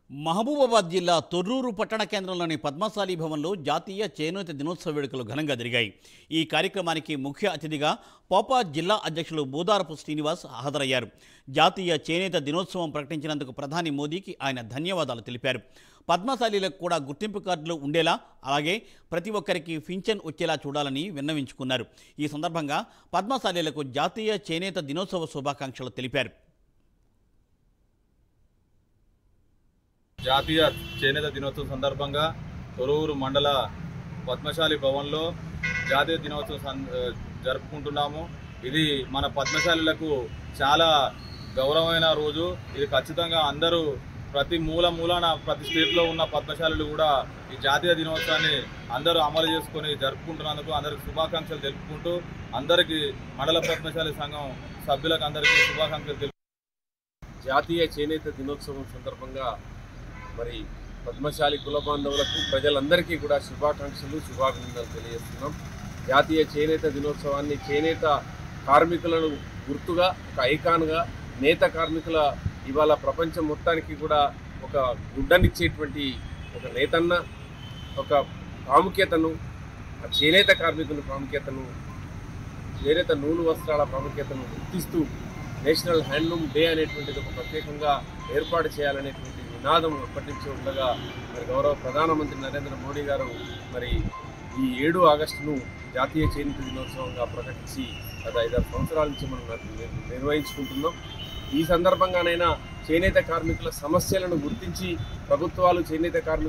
మహబూబాబాద్ జిల్లా తొర్రూరు పట్టణ కేంద్రంలోని పద్మశాలి భవన్లో జాతీయ చేనేత దినోత్సవ వేడుకలు ఘనంగా జరిగాయి. ఈ కార్యక్రమానికి ముఖ్య అతిథిగా పోపా జిల్లా అధ్యక్షులు బూదారపు శ్రీనివాస్ హాజరయ్యారు. జాతీయ చేనేత దినోత్సవం ప్రకటించినందుకు ప్రధాని మోదీకి ఆయన ధన్యవాదాలు తెలిపారు. పద్మశాలీలకు కూడా గుర్తింపు కార్డులు ఉండేలా, అలాగే ప్రతి ఒక్కరికి పింఛన్ వచ్చేలా చూడాలని విన్నవించుకున్నారు. ఈ సందర్భంగా పద్మశాలీలకు జాతీయ చేనేత దినోత్సవ శుభాకాంక్షలు తెలిపారు. జాతీయ చేనేత దినోత్సవం సందర్భంగా తొర్రూరు మండల పద్మశాలి భవన్లో జాతీయ దినోత్సవం జరుపుకుంటున్నాము. ఇది మన పద్మశాలులకు చాలా గౌరవమైన రోజు. ఇది ఖచ్చితంగా అందరూ ప్రతి మూలన ప్రతి స్టేట్లో ఉన్న పద్మశాలులు కూడా ఈ జాతీయ దినోత్సవాన్ని అందరూ అమలు చేసుకొని జరుపుకుంటున్నందుకు అందరికి శుభాకాంక్షలు తెలుపుకుంటూ అందరికీ మండల పద్మశాలి సంఘం సభ్యులకు అందరికీ శుభాకాంక్షలు తెలుపు. జాతీయ చేనేత దినోత్సవం సందర్భంగా మరి పద్మశాలి కుల బాంధవులకు ప్రజలందరికీ కూడా శుభాకాంక్షలు శుభాభినందనలు తెలియజేస్తున్నాం. జాతీయ చేనేత దినోత్సవాన్ని చేనేత కార్మికులను గుర్తుగా ఒక ఐకాన్గా నేత కార్మికుల ఇవాళ ప్రపంచం మొత్తానికి కూడా ఒక గుడ్డనిచ్చేటువంటి ఒక నేతన్న ఒక ప్రాముఖ్యతను, ఆ చేనేత కార్మికుల ప్రాముఖ్యతను, చేనేత నూలు వస్త్రాల ప్రాముఖ్యతను గుర్తిస్తూ నేషనల్ హ్యాండ్లూమ్ డే అనేటువంటిది ఒక ప్రత్యేకంగా ఏర్పాటు చేయాలనేటువంటి నినాదం ఎప్పటి నుంచో ఉండగా మరి గౌరవ ప్రధానమంత్రి నరేంద్ర మోడీ గారు మరి ఈ 7 ఆగస్టును జాతీయ చేనేత దినోత్సవంగా ప్రకటించి గత 5-6 సంవత్సరాల నుంచి మనం నిర్వహించుకుంటున్నాం. ఈ సందర్భంగానైనా చేనేత కార్మికుల సమస్యలను గుర్తించి ప్రభుత్వాలు చేనేత కార్మికులు